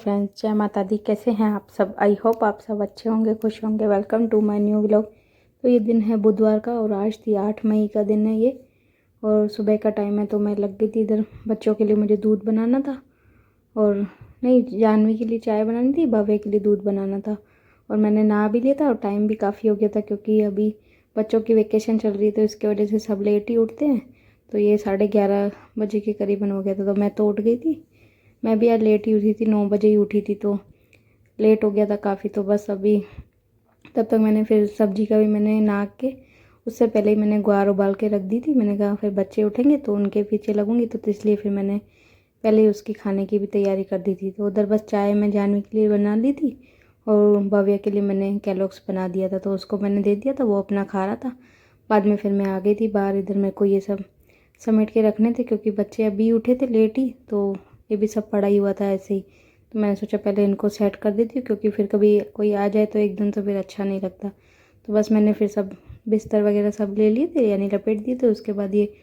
Friends, जय माता दी। कैसे हैं आप सब? आई होप आप सब अच्छे होंगे, खुश होंगे। Welcome to my new vlog. तो ये दिन है बुधवार का और आज थी 8 मई का दिन है ये, और सुबह का टाइम है। तो मैं लग गई थी इधर बच्चों के लिए, मुझे दूध बनाना था और नहीं, जानवी के लिए चाय बनानी थी, भव्य के लिए दूध बनाना था। और मैंने नहा भी लिया था और टाइम भी काफ़ी हो गया था क्योंकि अभी बच्चों की वेकेशन चल रही है, तो इसकी वजह से सब लेट ही उठते हैं। तो ये 11:30 बजे के करीबन हो गया था, तो मैं तो उठ गई थी। मैं भी आज लेट ही उठी थी, 9 बजे ही उठी थी, तो लेट हो गया था काफ़ी। तो बस अभी तब तक मैंने फिर सब्जी का भी मैंने नाक के उससे पहले ही मैंने ग्वार उबाल के रख दी थी। मैंने कहा फिर बच्चे उठेंगे तो उनके पीछे लगूंगी, तो इसलिए फिर मैंने पहले ही उसकी खाने की भी तैयारी कर दी थी। तो उधर बस चाय मैं जानवी के लिए बना ली थी और भव्य के लिए मैंने कैलॉग्स बना दिया था, तो उसको मैंने दे दिया था, वो अपना खा रहा था। बाद में फिर मैं आ गई थी बाहर, इधर मेरे को ये सब समेट के रखने थे क्योंकि बच्चे अभी उठे थे लेट ही, तो ये भी सब पड़ा ही हुआ था ऐसे ही। तो मैंने सोचा पहले इनको सेट कर देती हूँ क्योंकि फिर कभी कोई आ जाए तो एकदम तो फिर अच्छा नहीं लगता। तो बस मैंने फिर सब बिस्तर वगैरह सब ले लिए थे, यानी लपेट दिए थे। उसके बाद ये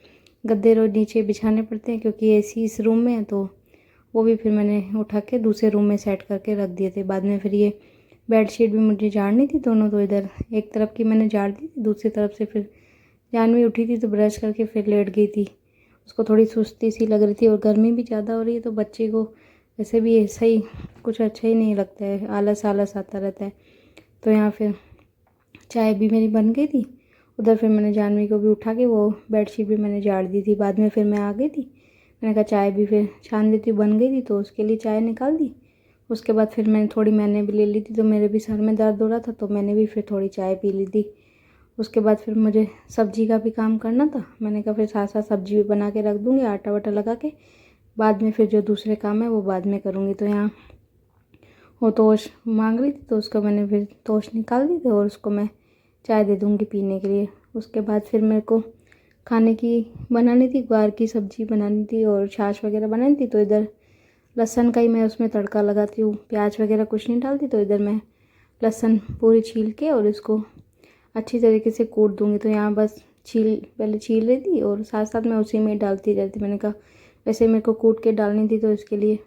गद्दे रोज नीचे बिछाने पड़ते हैं क्योंकि एसी इस रूम में है, तो वो भी फिर मैंने उठा के दूसरे रूम में सेट करके रख दिए थे। बाद में फिर ये बेडशीट भी मुझे झाड़नी थी दोनों, तो इधर एक तरफ की मैंने झाड़ दी थी, दूसरी तरफ से फिर जानवी उठी थी तो ब्रश करके फिर लेट गई थी। उसको थोड़ी सुस्ती सी लग रही थी और गर्मी भी ज़्यादा हो रही है, तो बच्चे को वैसे भी ऐसा ही कुछ अच्छा ही नहीं लगता है, आलस आलस आता रहता है। तो यहाँ फिर चाय भी मेरी बन गई थी। उधर फिर मैंने जानवी को भी उठा के वो बेडशीट भी मैंने झाड़ दी थी। बाद में फिर मैं आ गई थी, मैंने कहा चाय भी फिर छान देती, बन गई थी, तो उसके लिए चाय निकाल दी। उसके बाद फिर मैंने भी ले ली थी, तो मेरे भी सर में दर्द हो रहा था, तो मैंने भी फिर थोड़ी चाय पी ली थी। उसके बाद फिर मुझे सब्जी का भी काम करना था। मैंने कहा फिर साथ साथ सब्जी भी बना के रख दूँगी, आटा वाटा लगा के। बाद में फिर जो दूसरे काम है वो बाद में करूँगी। तो यहाँ वो तोश मांग रही थी, तो उसको मैंने फिर तोश निकाल दी थी और उसको मैं चाय दे दूँगी पीने के लिए। उसके बाद फिर मेरे को खाने की बनानी थी, ग्वार की सब्ज़ी बनानी थी और छाछ वगैरह बनानी थी। तो इधर लहसुन का ही मैं उसमें तड़का लगाती हूँ, प्याज वगैरह कुछ नहीं डालती। तो इधर मैं लहसुन पूरी छील के और इसको अच्छी तरीके से कूट दूँगी। तो यहाँ बस पहले छील रही थी और साथ साथ मैं उसी में डालती रहती। मैंने कहा वैसे मेरे को कूट के डालनी थी, तो इसके लिए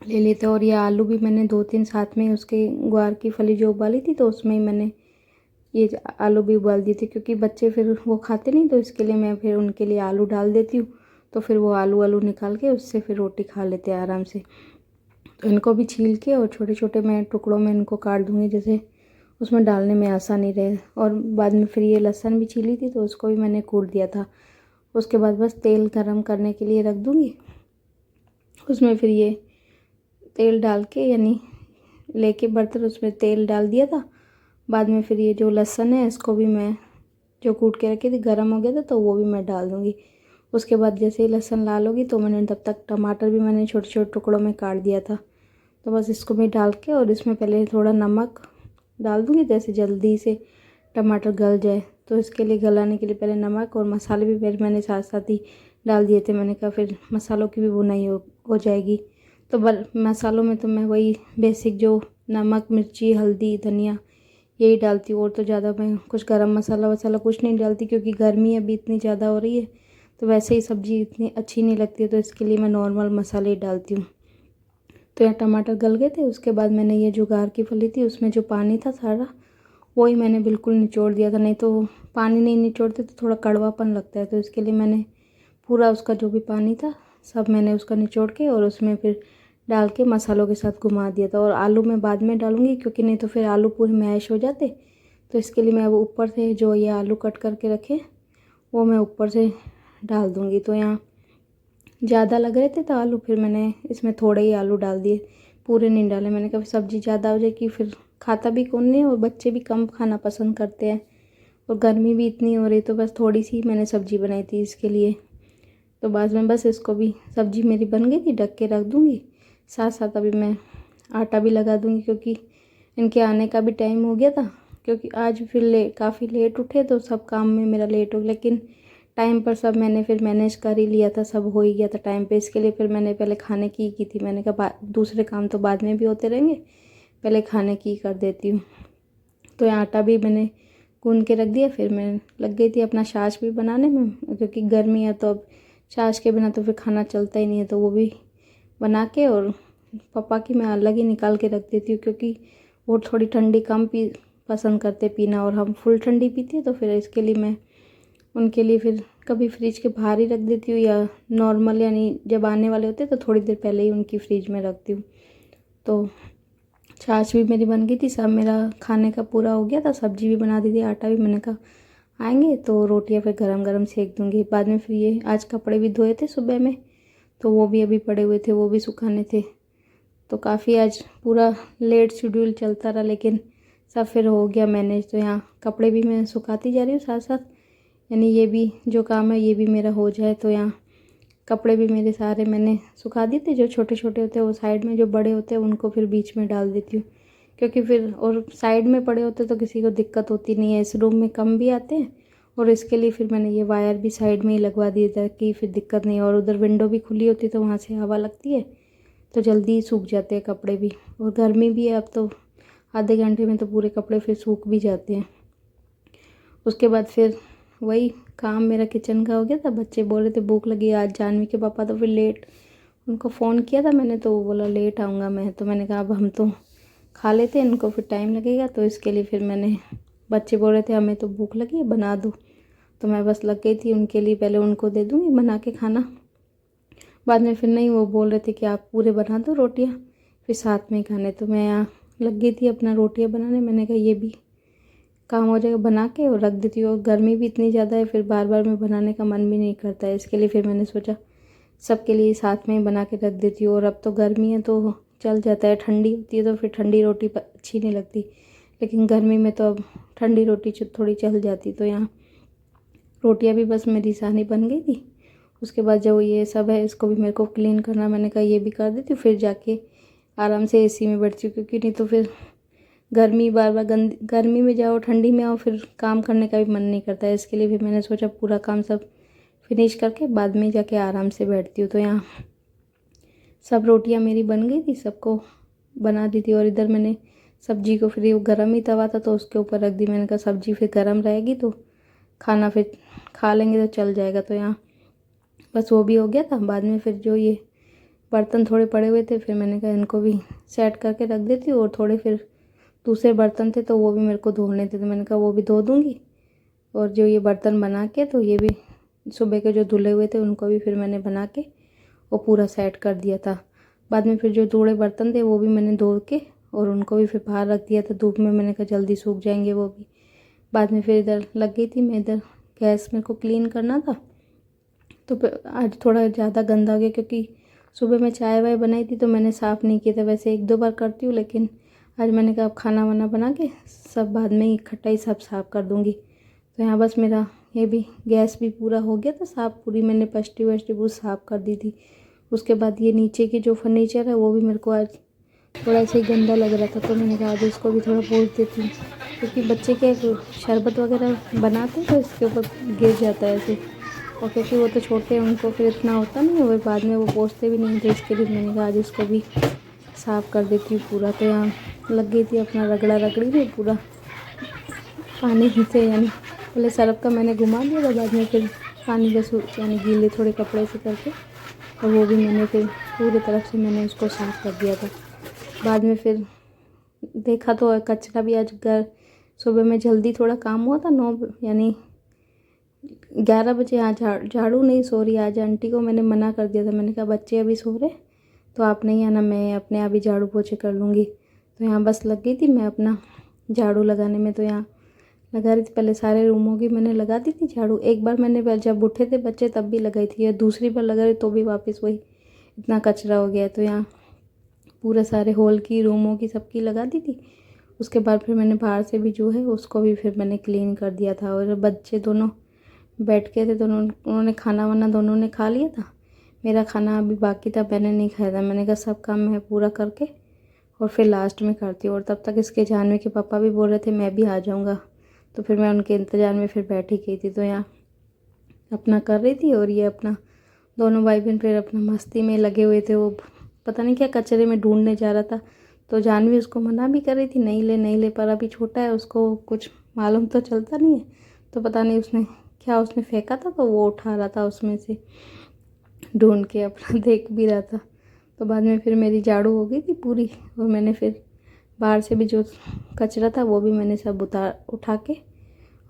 ले लेते। और ये आलू भी मैंने 2-3 साथ में उसके ग्वार की फली जो उबाली थी, तो उसमें ही मैंने ये आलू भी उबाल दिए थे क्योंकि बच्चे फिर वो खाते नहीं, तो इसके लिए मैं फिर उनके लिए आलू डाल देती हूँ। तो फिर वो आलू निकाल के उससे फिर रोटी खा लेते हैं आराम से। तो इनको भी छील के और छोटे छोटे मैं टुकड़ों में इनको काट दूँगी, जैसे उसमें डालने में आसानी रहे। और बाद में फिर ये लहसुन भी छीली थी, तो उसको भी मैंने कूट दिया था। उसके बाद बस तेल गरम करने के लिए रख दूँगी। उसमें फिर ये तेल डाल के, यानी लेके बर्तन, उसमें तेल डाल दिया था। बाद में फिर ये जो लहसुन है इसको भी मैं जो कूट के रखी थी, गरम हो गया था, तो वो भी मैं डाल दूँगी। उसके बाद जैसे ही लहसुन लाल होगी तो मैंने तब तक टमाटर भी मैंने छोटे छोटे टुकड़ों में काट दिया था। तो बस इसको भी डाल के और इसमें पहले थोड़ा नमक डाल दूँगी, जैसे जल्दी से टमाटर गल जाए। तो इसके लिए गलाने के लिए पहले नमक और मसाले भी फिर मैंने साथ साथ ही डाल दिए थे। मैंने कहा फिर मसालों की भी बुनाई हो जाएगी। तो मसालों में तो मैं वही बेसिक जो नमक, मिर्ची, हल्दी, धनिया यही डालती हूँ, और तो ज़्यादा मैं कुछ गरम मसाला वसाला कुछ नहीं डालती क्योंकि गर्मी अभी इतनी ज़्यादा हो रही है, तो वैसे ही सब्ज़ी इतनी अच्छी नहीं लगती है, तो इसके लिए मैं नॉर्मल मसाले ही डालती हूँ। तो यहाँ टमाटर गल गए थे। उसके बाद मैंने ये जो गार की फली थी उसमें जो पानी था सारा, वही मैंने बिल्कुल निचोड़ दिया था। नहीं तो पानी नहीं निचोड़ते तो थोड़ा कड़वापन लगता है, तो इसके लिए मैंने पूरा उसका जो भी पानी था सब मैंने उसका निचोड़ के और उसमें फिर डाल के मसालों के साथ घुमा दिया था। और आलू मैं बाद में डालूँगी क्योंकि नहीं तो फिर आलू पूरे मैश हो जाते। तो इसके लिए मैं अब ऊपर से जो ये आलू कट करके रखे वो मैं ऊपर से डाल दूँगी। तो यहाँ ज़्यादा लग रहे थे तो आलू, फिर मैंने इसमें थोड़े ही आलू डाल दिए, पूरे नहीं डाले। मैंने कहा सब्ज़ी ज़्यादा हो जाएगी, फिर खाता भी कौन नहीं, और बच्चे भी कम खाना पसंद करते हैं और गर्मी भी इतनी हो रही, तो बस थोड़ी सी मैंने सब्ज़ी बनाई थी इसके लिए। तो बाद में बस इसको भी, सब्ज़ी मेरी बन गई थी, ढक के रख दूँगी। साथ साथ अभी मैं आटा भी लगा दूँगी क्योंकि इनके आने का भी टाइम हो गया था। क्योंकि आज फिर काफ़ी लेट उठे तो सब काम में मेरा लेट हो गया, लेकिन टाइम पर सब मैंने फिर मैनेज कर ही लिया था, सब हो ही गया था टाइम पे। इसके लिए फिर मैंने पहले खाने की थी। मैंने कहा दूसरे काम तो बाद में भी होते रहेंगे, पहले खाने की कर देती हूँ। तो यहाँ आटा भी मैंने गूँध के रख दिया। फिर मैं लग गई थी अपना छाछ भी बनाने में, क्योंकि गर्मी है तो अब छाछ के बिना तो फिर खाना चलता ही नहीं है। तो वो भी बना के और पापा की मैं अलग ही निकाल के रख देती हूँ, क्योंकि वो थोड़ी ठंडी कम पसंद करते पीना, और हम फुल ठंडी पीते हैं। तो फिर इसके लिए मैं उनके लिए फिर कभी फ्रिज के बाहर ही रख देती हूँ, या नॉर्मल यानी जब आने वाले होते हैं तो थोड़ी देर पहले ही उनकी फ्रिज में रखती हूँ। तो छाछ भी मेरी बन गई थी, सब मेरा खाने का पूरा हो गया था, सब्जी भी बना दी थी, आटा भी। मैंने कहा आएंगे तो रोटियां फिर गरम गरम सेक दूंगी। बाद में फिर ये आज कपड़े भी धोए थे सुबह में, तो वो भी अभी पड़े हुए थे, वो भी सुखाने थे। तो काफ़ी आज पूरा लेट शेड्यूल चलता रहा, लेकिन सब फिर हो गया मैनेज। तो यहाँ कपड़े भी मैं सुखाती जा रही हूँ साथ साथ, यानी ये भी जो काम है ये भी मेरा हो जाए। तो यहाँ कपड़े भी मेरे सारे मैंने सुखा दिए थे, जो छोटे छोटे होते हैं वो साइड में, जो बड़े होते हैं उनको फिर बीच में डाल देती हूँ, क्योंकि फिर और साइड में पड़े होते तो किसी को दिक्कत होती नहीं है। इस रूम में कम भी आते हैं, और इसके लिए फिर मैंने ये वायर भी साइड में ही लगवा दिया था कि फिर दिक्कत नहीं। और उधर विंडो भी खुली होती तो वहाँ से हवा लगती है, तो जल्दी ही सूख जाते हैं कपड़े भी। और गर्मी भी है अब, तो आधे घंटे में तो पूरे कपड़े फिर सूख भी जाते हैं। उसके बाद फिर वही काम मेरा किचन का हो गया था। बच्चे बोल रहे थे भूख लगी आज, जानवी के पापा तो फिर लेट, उनको फ़ोन किया था मैंने, तो वो बोला लेट आऊँगा मैं। तो मैंने कहा अब हम तो खा लेते हैं, इनको फिर टाइम लगेगा। तो इसके लिए फिर मैंने, बच्चे बोल रहे थे हमें तो भूख लगी है बना दो, तो मैं बस लग गई थी उनके लिए, पहले उनको दे दूँगी बना के खाना। बाद में फिर नहीं, वो बोल रहे थे कि आप पूरे बना दो रोटियाँ, फिर साथ में ही खाने। तो मैं यहाँ लग गई थी अपना रोटियाँ बनाने। मैंने कहा ये भी काम हो जाएगा, बना के और रख देती हूँ। और गर्मी भी इतनी ज़्यादा है, फिर बार बार में बनाने का मन भी नहीं करता है। इसके लिए फिर मैंने सोचा सबके लिए साथ में ही बना के रख देती हूँ। और अब तो गर्मी है तो चल जाता है, ठंडी होती है तो फिर ठंडी रोटी अच्छी नहीं लगती, लेकिन गर्मी में तो अब ठंडी रोटी थोड़ी चल जाती। तो यहाँ रोटियाँ भी बस मेरी सानी बन गई थी। उसके बाद जो ये सब है इसको भी मेरे को क्लीन करना, मैंने कहा ये भी कर देती हूँ, फिर जाके आराम से एसी में बैठती हूँ, क्योंकि नहीं तो फिर गर्मी बार बार गर्मी में जाओ ठंडी में आओ, फिर काम करने का भी मन नहीं करता है। इसके लिए भी मैंने सोचा पूरा काम सब फिनिश करके बाद में जाके आराम से बैठती हूँ। तो यहाँ सब रोटियाँ मेरी बन गई थी, सबको बना दी थी। और इधर मैंने सब्जी को फिर वो गर्म ही तवा था तो उसके ऊपर रख दी। मैंने कहा सब्जी फिर गर्म रहेगी तो खाना फिर खा लेंगे तो चल जाएगा। तो यहाँ बस वो भी हो गया था। बाद में फिर जो ये बर्तन थोड़े पड़े हुए थे, फिर मैंने कहा इनको भी सेट करके रख देती हूँ। और थोड़े फिर दूसरे बर्तन थे तो वो भी मेरे को धोने थे, तो मैंने कहा वो भी धो दूँगी। और जो ये बर्तन बना के, तो ये भी सुबह के जो धुले हुए थे उनको भी फिर मैंने बना के वो पूरा सेट कर दिया था। बाद में फिर जो धोड़े बर्तन थे वो भी मैंने धो के और उनको भी फिर बाहर रख दिया था धूप में। मैंने कहा जल्दी सूख जाएंगे वो भी। बाद में फिर इधर लग गई थी मैं, इधर गैस मेरे को क्लीन करना था। तो आज थोड़ा ज़्यादा गंदा हो गया, क्योंकि सुबह मैं चाय वाय बनाई थी तो मैंने साफ़ नहीं किया था। वैसे एक दो बार करती हूँ, लेकिन आज मैंने कहा अब खाना वाना बना के सब बाद में ही इकट्ठा ही सब साफ़ कर दूँगी। तो यहाँ बस मेरा ये भी गैस भी पूरा हो गया था साफ़, पूरी मैंने पष्टी वष्टी पूरी साफ़ कर दी थी। उसके बाद ये नीचे की जो फर्नीचर है वो भी मेरे को आज थोड़ा ऐसे ही गंदा लग रहा था, तो मैंने कहा आज इसको भी थोड़ा पोंछ देती हूँ, क्योंकि बच्चे के शरबत वगैरह बनाते हैं तो इसके ऊपर गिर जाता है ऐसे। और क्योंकि वो तो छोटे हैं उनको फिर इतना होता नहीं है, और बाद में वो पोंछते भी नहीं, तो इसके लिए मैंने कहा आज इसको भी साफ़ कर देती हूँ पूरा। तो यहाँ लग गई थी अपना रगड़ा रगड़ी में पूरा पानी से, यानी पहले सर्फ का मैंने घुमा दिया था, बाद में फिर पानी बस यानी गीले थोड़े कपड़े से करके, और वो भी मैंने फिर पूरी तरफ से मैंने उसको साफ़ कर दिया था। बाद में फिर देखा तो कचरा भी आज सुबह में जल्दी थोड़ा काम हुआ था, 9 यानी 11 बजे। आज झाड़ू नहीं सो रही, आज आंटी को मैंने मना कर दिया था। मैंने कहा बच्चे अभी सो रहे तो आप नहीं आना, मैं अपने आप ही झाड़ू पोछे कर लूँगी। तो यहाँ बस लग गई थी मैं अपना झाड़ू लगाने में। तो यहाँ लगा रही थी, पहले सारे रूमों की मैंने लगा दी थी झाड़ू। एक बार मैंने जब उठे थे बच्चे तब भी लगाई थी, या दूसरी बार लगा रही तो भी वापस वही इतना कचरा हो गया। तो यहाँ पूरे सारे हॉल की रूमों की सबकी लगा दी थी। उसके बाद फिर मैंने बाहर से भी जो है उसको भी फिर मैंने क्लीन कर दिया था। और बच्चे दोनों बैठ के थे, दोनों उन्होंने खाना वाना दोनों ने खा लिया था। मेरा खाना अभी बाकी था, मैंने नहीं खाया था। मैंने कहा सब काम मैं पूरा करके और फिर लास्ट में करती हूँ। और तब तक इसके जानवी के पापा भी बोल रहे थे मैं भी आ जाऊँगा, तो फिर मैं उनके इंतज़ार में फिर बैठी गई थी। तो यहाँ अपना कर रही थी, और ये अपना दोनों भाई बहन फिर अपना मस्ती में लगे हुए थे। वो पता नहीं क्या कचरे में ढूंढने जा रहा था, तो जानवी उसको मना भी कर रही थी नहीं ले नहीं ले, पर अभी छोटा है उसको कुछ मालूम तो चलता नहीं है। तो पता नहीं उसने क्या उसने फेंका था, तो वो उठा रहा था उसमें से ढूंढ के अपना देख भी रहा था। तो बाद में फिर मेरी झाड़ू हो गई थी पूरी, और मैंने फिर बाहर से भी जो कचरा था वो भी मैंने सब उठा के,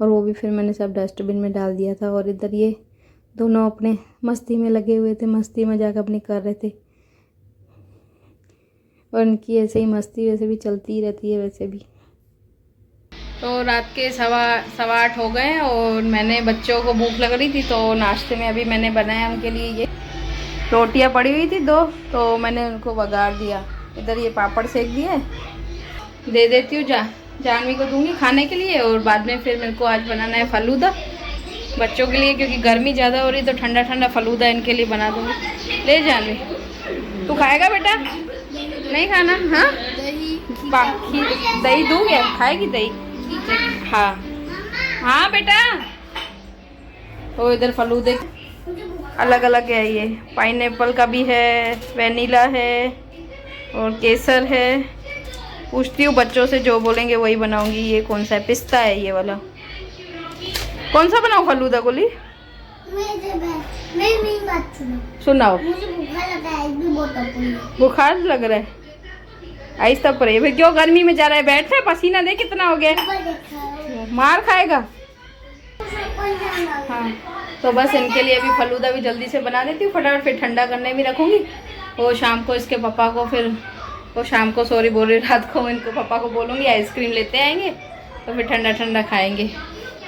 और वो भी फिर मैंने सब डस्टबिन में डाल दिया था। और इधर ये दोनों अपने मस्ती में लगे हुए थे, मस्ती मजाक अपनी कर रहे थे, और उनकी ऐसे ही मस्ती वैसे भी चलती ही रहती है वैसे भी। तो रात के सवा 8 हो गए, और मैंने बच्चों को भूख लग रही थी तो नाश्ते में अभी मैंने बनाया उनके लिए ये रोटियां पड़ी हुई थी 2, तो मैंने उनको वगार दिया। इधर ये पापड़ सेक दिए, दे देती हूँ जानवी को दूंगी खाने के लिए। और बाद में फिर मेरे को आज बनाना है फलूदा बच्चों के लिए, क्योंकि गर्मी ज़्यादा हो रही तो ठंडा ठंडा फलूदा इनके लिए बना दूँगी। ले जानवी, तू खाएगा बेटा? नहीं खाना? हाँ, बाकी दही दूँ क्या? खाएगी दही? हाँ हाँ बेटा। तो इधर फलूदे अलग अलग है, ये पाइनएप्पल का भी है, वेनिला है और केसर है। पूछती हूँ बच्चों से, जो बोलेंगे वही बनाऊंगी। ये कौन सा है? पिस्ता है ये वाला। कौन सा बनाऊँ फलूदा गोली? सुनाओ। बुखार लग रहा है? आहिस्ता पड़े भाई, क्यों गर्मी में जा रहा है? बैठ रहा है, पसीना दे कितना हो गया, मार खाएगा। हाँ, तो बस इनके लिए अभी फलूदा भी जल्दी से बना देती हूँ फटाफट, फिर ठंडा करने भी रखूँगी। वो शाम को इसके पापा को फिर सॉरी बोल रही, रात को इनको पापा को बोलूँगी आइसक्रीम लेते आएंगे, तो फिर ठंडा ठंडा खाएंगे।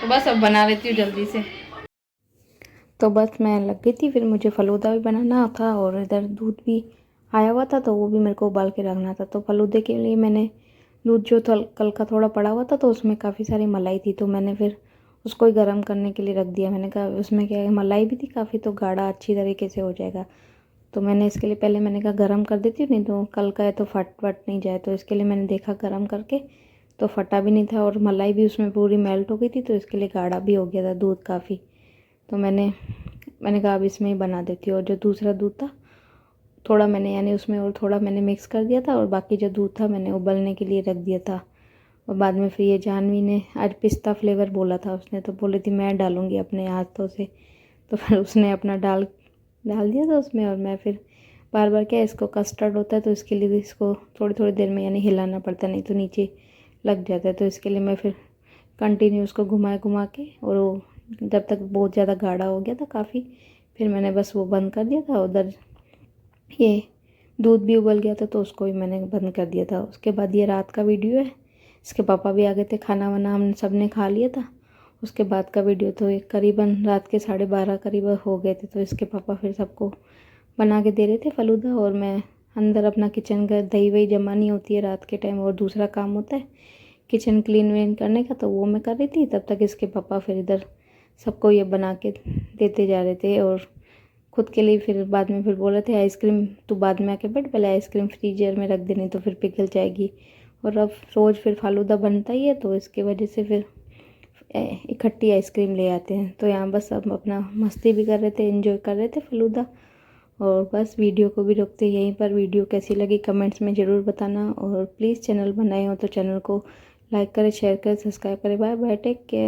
तो बस अब बना लेती हूँ जल्दी से। तो बस मैं लग गई थी, फिर मुझे फलूदा भी बनाना था, और इधर दूध भी आया हुआ था तो वो भी मेरे को उबाल के रखना था। तो फलूदे के लिए मैंने दूध जो कल का थोड़ा पड़ा हुआ था, तो उसमें काफ़ी सारी मलाई थी, तो मैंने फिर उसको ही गर्म करने के लिए रख दिया। मैंने कहा उसमें क्या है, मलाई भी थी काफ़ी, तो गाढ़ा अच्छी तरीके से हो जाएगा। तो मैंने इसके लिए पहले मैंने कहा गर्म कर देती हूँ, नहीं तो कल का है तो फट नहीं जाए। तो इसके लिए मैंने देखा गर्म करके, तो फटा भी नहीं था, और मलाई भी उसमें पूरी मेल्ट हो गई थी, तो इसके लिए गाढ़ा भी हो गया था दूध काफ़ी। तो मैंने कहा अब इसमें ही बना देती हूँ। और जो दूसरा दूध था थोड़ा मैंने यानी उसमें और थोड़ा मैंने मिक्स कर दिया था, और बाकी जो दूध था मैंने उबलने के लिए रख दिया था। और बाद में फिर ये जानवी ने आज पिस्ता फ्लेवर बोला था उसने, तो बोली थी मैं डालूँगी अपने हाथों से, तो फिर उसने अपना डाल दिया था उसमें। और मैं फिर बार बार क्या, इसको कस्टर्ड होता है तो इसके लिए इसको थोड़ी थोड़ी देर में यानी हिलाना पड़ता है, नहीं तो नीचे लग जाता है। तो इसके लिए मैं फिर कंटिन्यू उसको घुमा के, और वो जब तक बहुत ज़्यादा गाढ़ा हो गया था काफ़ी, फिर मैंने बस वो बंद कर दिया था। उधर ये दूध भी उबल गया था तो उसको भी मैंने बंद कर दिया था। उसके बाद ये रात का वीडियो है, इसके पापा भी आ गए थे, खाना वाना हम सब ने खा लिया था। उसके बाद का वीडियो तो एक करीबन रात के 12:30 करीब हो गए थे, तो इसके पापा फिर सबको बना के दे रहे थे फलूदा, और मैं अंदर अपना किचन का दही वही जमानी होती है रात के टाइम, और दूसरा काम होता है किचन क्लीन वेन करने का, तो वो मैं कर रही थी। तब तक इसके पापा फिर इधर सबको ये बना के देते जा रहे थे, और खुद के लिए फिर बाद में फिर बोल रहे थे आइसक्रीम तो बाद में आके बैठ, पहले आइसक्रीम फ्रीजर में रख देनी तो फिर पिघल जाएगी। और अब रोज़ फिर फालूदा बनता ही है, तो इसकी वजह से फिर इकट्ठी आइसक्रीम ले आते हैं। तो यहाँ बस अब अपना मस्ती भी कर रहे थे, एंजॉय कर रहे थे फलूदा। और बस वीडियो को भी रोकते यहीं पर। वीडियो कैसी लगी कमेंट्स में ज़रूर बताना, और प्लीज़ चैनल बनाए हो तो चैनल को लाइक करें, शेयर करें, सब्सक्राइब करें। Bye bye, take care.